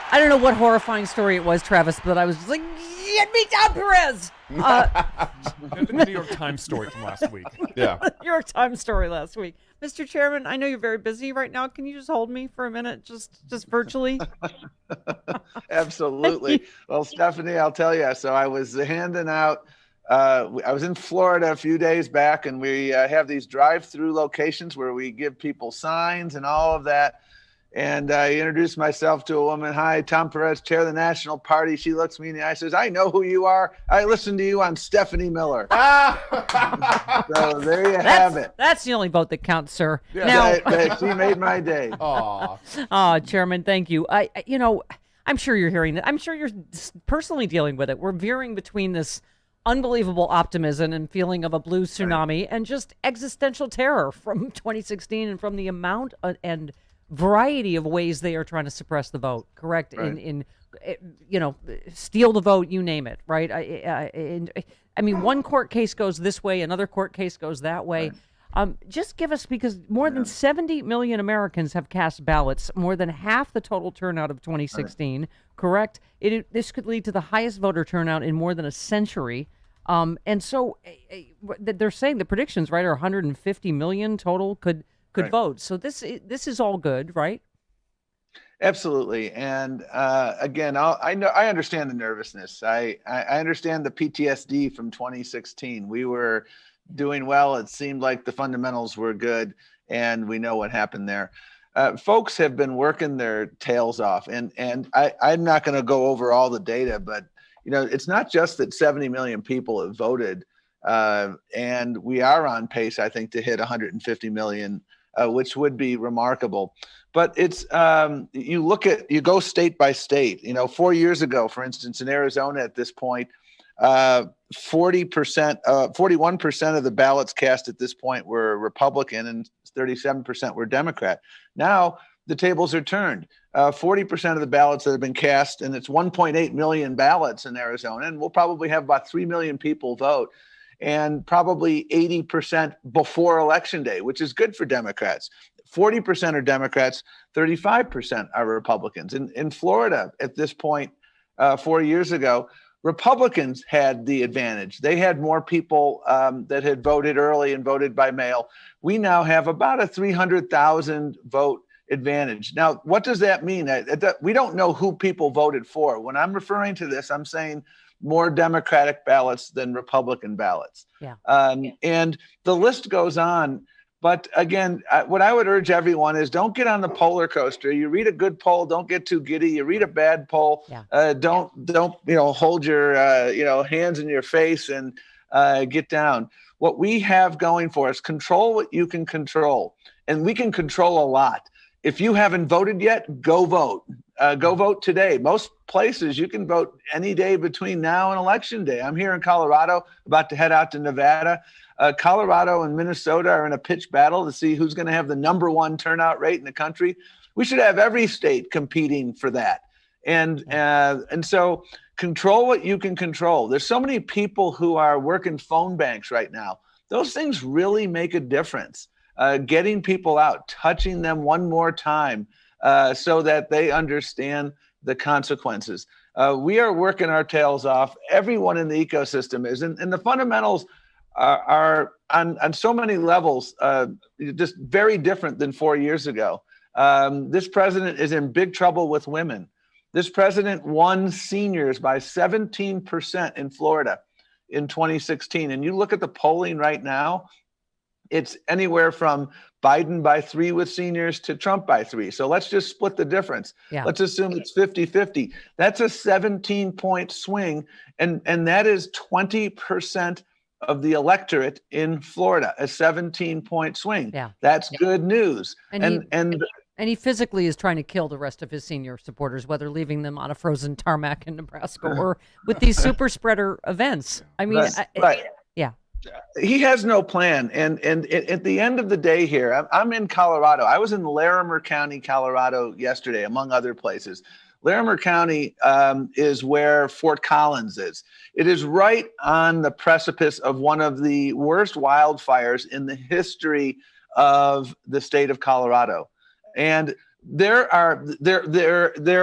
I don't know what horrifying story it was, Travis, but I was just like, get me down, Perez. The New York Times story from last week. Yeah. New York Times story last week. Mr. Chairman, I know you're very busy right now. Can you just hold me for a minute, just virtually? Absolutely. Well, Stephanie, I'll tell you. So I was handing out. I was in Florida a few days back, and we have these drive-through locations where we give people signs and all of that. And I introduced myself to a woman. Hi, Tom Perez, chair of the National Party. She looks me in the eye, says, I know who you are. I listened to you on Stephanie Miller. So there you have it. That's the only vote that counts, sir. Yeah. Now, She made my day. Chairman, thank you. I'm sure you're hearing that. I'm sure you're personally dealing with it. We're veering between this unbelievable optimism and feeling of a blue tsunami and just existential terror from 2016 and from the amount and variety of ways they are trying to suppress the vote. Correct? Right. In steal the vote, you name it. Right? I mean, one court case goes this way, another court case goes that way. Right. Just give us, because more than 70 million Americans have cast ballots, more than half the total turnout of 2016. Right. Correct? This could lead to the highest voter turnout in more than a century. And so they're saying the predictions, right, are 150 million total could right. vote. So this is all good, right? Absolutely. And again, I understand the nervousness. I understand the PTSD from 2016. We were doing well. It seemed like the fundamentals were good, and we know what happened there. Folks have been working their tails off, and I'm not going to go over all the data, but it's not just that 70 million people have voted, and we are on pace, I think, to hit 150 million, which would be remarkable. But it's you go state by state. 4 years ago, for instance, in Arizona at this point, 41% of the ballots cast at this point were Republican and 37% were Democrat. Now the tables are turned. 40% of the ballots that have been cast, and it's 1.8 million ballots in Arizona, and we'll probably have about 3 million people vote, and probably 80% before Election Day, which is good for Democrats. 40% are Democrats, 35% are Republicans. In Florida, at this point, 4 years ago, Republicans had the advantage. They had more people that had voted early and voted by mail. We now have about a 300,000 vote advantage. Now, what does that mean? We don't know who people voted for. When I'm referring to this, I'm saying more Democratic ballots than Republican ballots. Yeah. And the list goes on. But again, what I would urge everyone is don't get on the polar coaster. You read a good poll, don't get too giddy. You read a bad poll, don't hold your hands in your face and get down. What we have going for us, control what you can control, and we can control a lot. If you haven't voted yet, go vote. Go vote today. Most places you can vote any day between now and Election Day. I'm here in Colorado, about to head out to Nevada. Colorado and Minnesota are in a pitched battle to see who's going to have the #1 turnout rate in the country. We should have every state competing for that. And so control what you can control. There's so many people who are working phone banks right now. Those things really make a difference. Getting people out, touching them one more time so that they understand the consequences. We are working our tails off. Everyone in the ecosystem is. And the fundamentals are on so many levels just very different than 4 years ago. This president is in big trouble with women. This president won seniors by 17% in Florida in 2016. And you look at the polling right now, it's anywhere from Biden by 3 with seniors to Trump by 3. So let's just split the difference. Yeah. Let's assume it's 50-50. That's a 17-point swing. And that is 20% of the electorate in Florida, a 17-point swing. Yeah. That's good news. And he physically is trying to kill the rest of his senior supporters, whether leaving them on a frozen tarmac in Nebraska or with these super spreader events. I mean, right. Yeah. He has no plan. And at the end of the day here, I'm in Colorado. I was in Larimer County, Colorado yesterday, among other places. Larimer County is where Fort Collins is. It is right on the precipice of one of the worst wildfires in the history of the state of Colorado. And there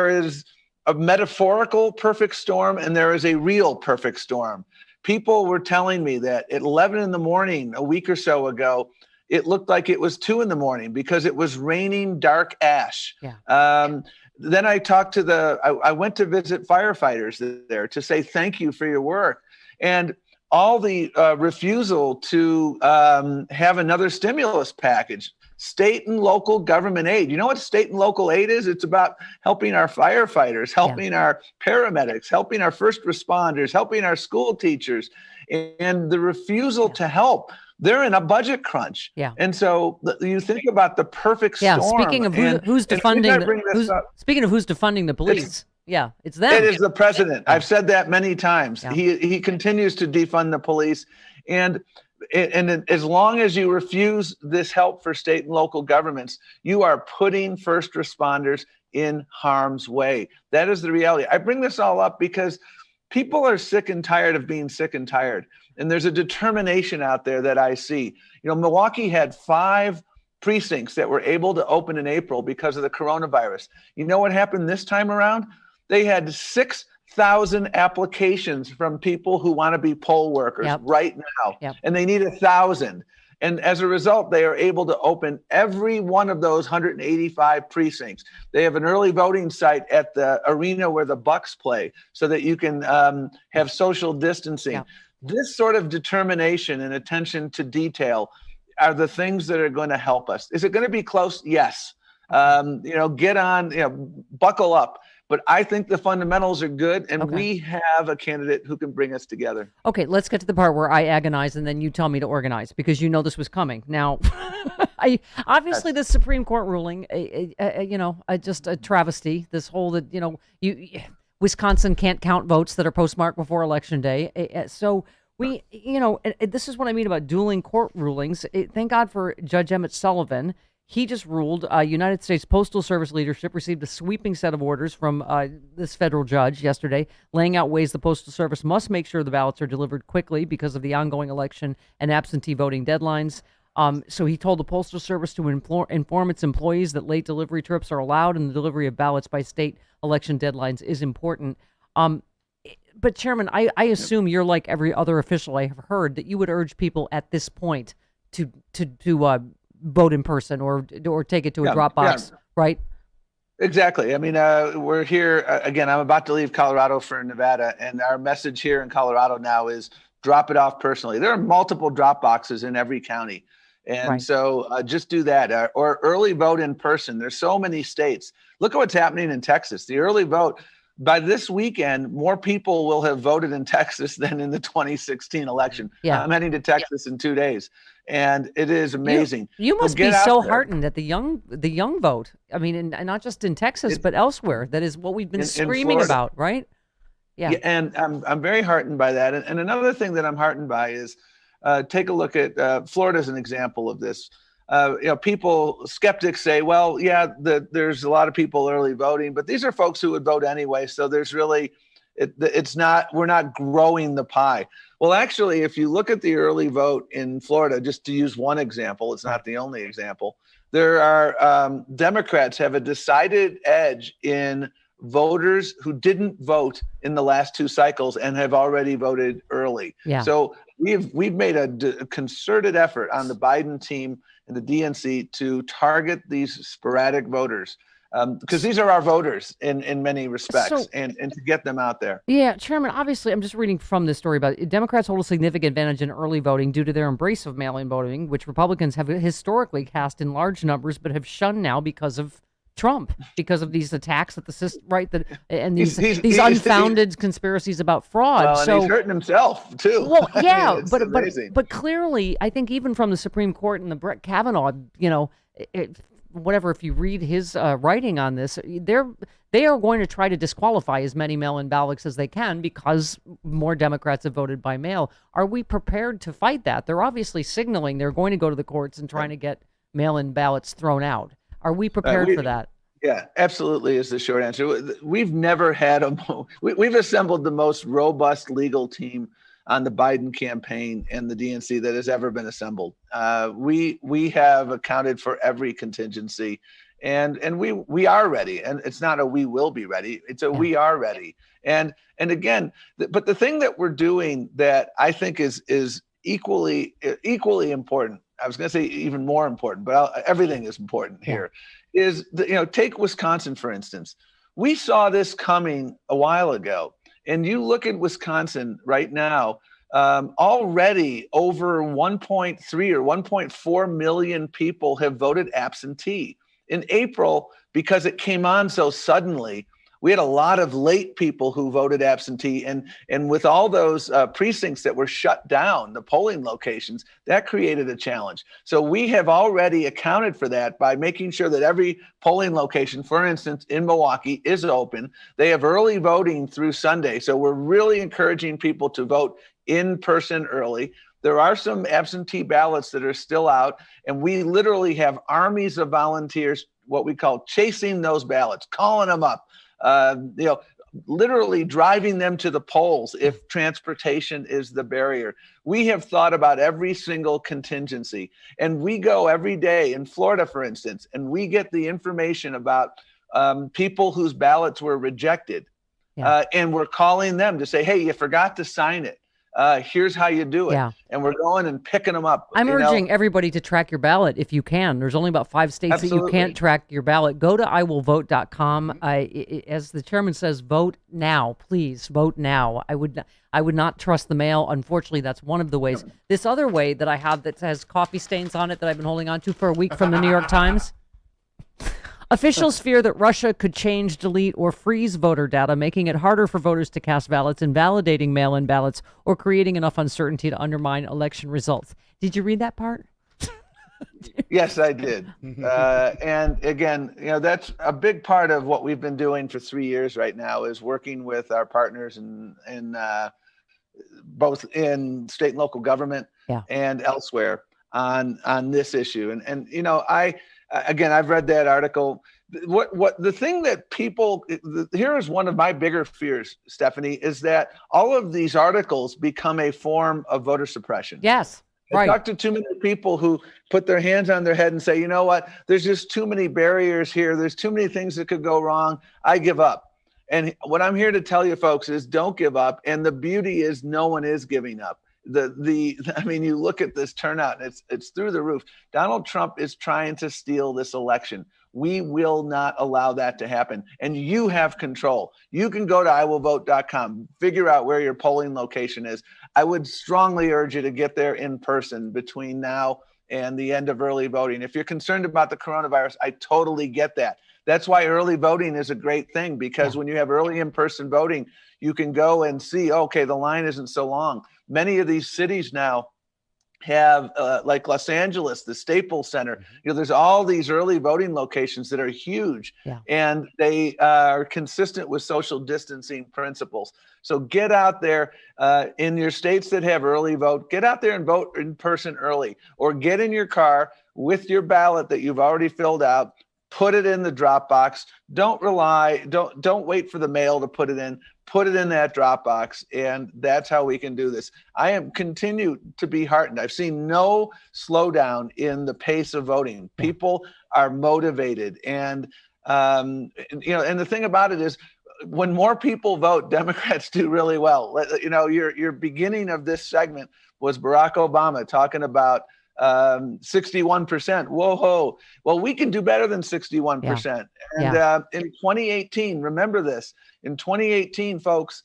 is a metaphorical perfect storm and there is a real perfect storm. People were telling me that at 11 in the morning, a week or so ago, it looked like it was 2 in the morning because it was raining dark ash. Yeah. Then I talked to I went to visit firefighters there to say thank you for your work. And all the refusal to have another stimulus package, state and local government aid. You know what state and local aid is? It's about helping our firefighters, helping our paramedics, helping our first responders, helping our school teachers, and the refusal to help. They're in a budget crunch. Yeah. And so you think about the perfect storm. Speaking of who's defunding the police. It's them. It is the president. I've said that many times. Yeah. He continues to defund the police. And as long as you refuse this help for state and local governments, you are putting first responders in harm's way. That is the reality. I bring this all up because people are sick and tired of being sick and tired. And there's a determination out there that I see. You know, Milwaukee had 5 precincts that were able to open in April because of the coronavirus. You know what happened this time around? They had 6,000 applications from people who want to be poll workers right now, and they need 1,000. And as a result, they are able to open every one of those 185 precincts. They have an early voting site at the arena where the Bucks play so that you can have social distancing. Yeah. This sort of determination and attention to detail are the things that are going to help us. Is it going to be close? Yes. Get on, buckle up. But I think the fundamentals are good, and we have a candidate who can bring us together. Okay, let's get to the part where I agonize, and then you tell me to organize, because you know this was coming. Now, obviously, the Supreme Court ruling, just a travesty. This whole, Wisconsin can't count votes that are postmarked before Election Day. So this is what I mean about dueling court rulings. Thank God for Judge Emmett Sullivan. He just ruled United States Postal Service leadership received a sweeping set of orders from this federal judge yesterday, laying out ways the Postal Service must make sure the ballots are delivered quickly because of the ongoing election and absentee voting deadlines. So he told the Postal Service to inform its employees that late delivery trips are allowed and the delivery of ballots by state election deadlines is important. But Chairman, I assume you're like every other official I have heard that you would urge people at this point to vote in person or take it to a drop box, right? Exactly. I mean, we're here again. I'm about to leave Colorado for Nevada, and our message here in Colorado now is drop it off personally. There are multiple drop boxes in every county. And so just do that or early vote in person. There's so many states. Look at what's happening in Texas. The early vote, by this weekend, more people will have voted in Texas than in the 2016 election. Yeah. I'm heading to Texas in 2 days, and it is amazing. You must be so heartened at the young vote. I mean, and not just in Texas, but elsewhere. That is what we've been screaming about, right? Yeah. And I'm very heartened by that. And another thing that I'm heartened by is take a look at Florida as an example of this. Skeptics say, well, there's a lot of people early voting, but these are folks who would vote anyway. So there's really, we're not growing the pie. Well, actually, if you look at the early vote in Florida, just to use one example, it's not the only example. There are Democrats have a decided edge in voters who didn't vote in the last 2 cycles and have already voted early. Yeah. So we've made a concerted effort on the Biden team and the DNC to target these sporadic voters because these are our voters in many respects, and to get them out there. Yeah, Chairman, obviously, I'm just reading from this story about it. Democrats hold a significant advantage in early voting due to their embrace of mail-in voting, which Republicans have historically cast in large numbers but have shunned now because of Trump, because of these attacks at the system, right? And these unfounded conspiracies about fraud. Well, and he's hurting himself too. Well, yeah, but clearly, I think even from the Supreme Court and the Brett Kavanaugh, if you read his writing on this, they are going to try to disqualify as many mail-in ballots as they can because more Democrats have voted by mail. Are we prepared to fight that? They're obviously signaling they're going to go to the courts and trying to get mail-in ballots thrown out. Are we prepared for that? Yeah, absolutely is the short answer. We've never had we've assembled the most robust legal team on the Biden campaign and the DNC that has ever been assembled. We have accounted for every contingency, and we are ready. And it's not a we will be ready. It's a we are ready. And again, but the thing that we're doing that I think is equally important, I was going to say even more important, but everything is important here, is take Wisconsin, for instance. We saw this coming a while ago, and you look at Wisconsin right now, already over 1.3 or 1.4 million people have voted absentee. In April, because it came on so suddenly, we had a lot of late people who voted absentee, and with all those precincts that were shut down, the polling locations, that created a challenge. So we have already accounted for that by making sure that every polling location, for instance, in Milwaukee, is open. They have early voting through Sunday. So we're really encouraging people to vote in person early. There are some absentee ballots that are still out, and we literally have armies of volunteers, what we call chasing those ballots, calling them up. Literally driving them to the polls if transportation is the barrier. We have thought about every single contingency, and we go every day in Florida, for instance, and we get the information about people whose ballots were rejected. And we're calling them to say, hey, you forgot to sign it. Here's how you do it. And we're going and picking them up. I'm urging everybody to track your ballot if you can. There's only about 5 states that you can't track your ballot. Go to iwillvote.com. As the chairman says, vote now, please vote now. I would not trust the mail. Unfortunately, that's one of the ways. This other way that I have that has coffee stains on it that I've been holding on to for a week from the New York Times. Officials fear that Russia could change, delete, or freeze voter data, making it harder for voters to cast ballots, invalidating mail-in ballots, or creating enough uncertainty to undermine election results. Did you read that part? Yes, I did. And again, that's a big part of what we've been doing for 3 years right now, is working with our partners in both in state and local government and elsewhere on this issue. And I've read that article. What the thing that people, here is one of my bigger fears, Stephanie, is that all of these articles become a form of voter suppression. Yes. I talk to too many people who put their hands on their head and say, you know what, there's just too many barriers here. There's too many things that could go wrong. I give up. And what I'm here to tell you folks is don't give up. And the beauty is no one is giving up. You look at this turnout, and it's through the roof. Donald Trump is trying to steal this election. We will not allow that to happen. And you have control. You can go to iwillvote.com, figure out where your polling location is. I would strongly urge you to get there in person between now and the end of early voting. If you're concerned about the coronavirus, I totally get that. That's why early voting is a great thing, because when you have early in-person voting, you can go and see, okay, the line isn't so long. Many of these cities now have, like Los Angeles, the Staples Center, there's all these early voting locations that are huge, and they are consistent with social distancing principles. So get out there in your states that have early vote, get out there and vote in person early, or get in your car with your ballot that you've already filled out. Put it in the drop box. Don't wait for the mail to put it in. Put it in that drop box, and that's how we can do this. I am continued to be heartened. I've seen no slowdown in the pace of voting. People are motivated, and and the thing about it is, when more people vote, Democrats do really well. Your beginning of this segment was Barack Obama talking about 61%. Whoa. Well, we can do better than 61%. And in 2018, remember this, in 2018, folks,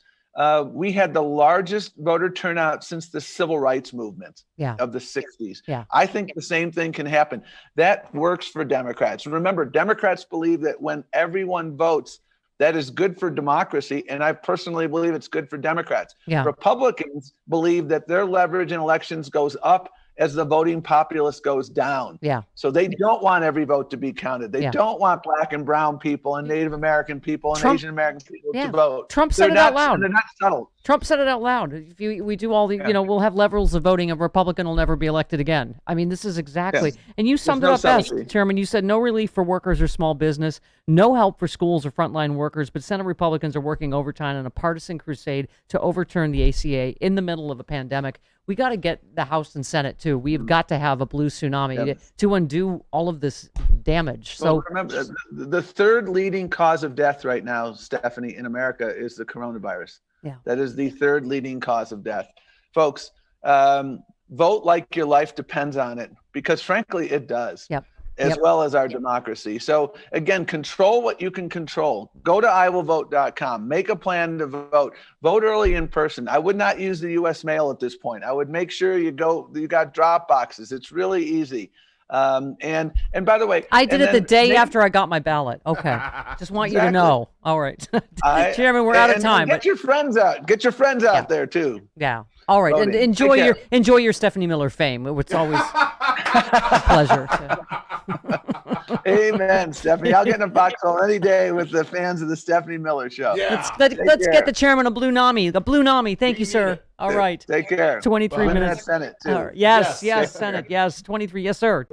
we had the largest voter turnout since the civil rights movement of the 60s. I think the same thing can happen. That works for Democrats. Remember, Democrats believe that when everyone votes, that is good for democracy, and I personally believe it's good for Democrats. Republicans believe that their leverage in elections goes up as the voting populace goes down. So they don't want every vote to be counted. They don't want Black and brown people and Native American people and Asian American people to vote. Trump said it out loud. They're not subtle. Trump said it out loud. If we do all the, we'll have levels of voting. A Republican will never be elected again. I mean, this is exactly, and you summed it up best, Chairman. You said no relief for workers or small business, no help for schools or frontline workers, but Senate Republicans are working overtime on a partisan crusade to overturn the ACA in the middle of a pandemic. We got to get the House and Senate too. We've got to have a blue tsunami to undo all of this damage. Well, So remember, the third leading cause of death right now, Stephanie, in America is the coronavirus. Yeah. That is the third leading cause of death. Folks, vote like your life depends on it, because frankly, it does. Yep. As well as our democracy. So again, control what you can control. Go to iwillvote.com. Make a plan to vote. Vote early in person. I would not use the U.S. mail at this point. I would make sure you got drop boxes. It's really easy. And by the way, I did it the day after I got my ballot. Okay. Just want you to know. All right. Chairman, we're out of time. Get your friends out. Get your friends out there too. Yeah. All right. Voting. And enjoy your Stephanie Miller fame. It's always a pleasure. Amen, Stephanie. I'll get in a foxhole any day with the fans of the Stephanie Miller Show. Yeah. Let's get the chairman a blue NAMI. The blue NAMI. Thank you, sir. All right. Take care. 23 minutes. Senate too. Yes, Senate. Yes, 23. Yes, sir.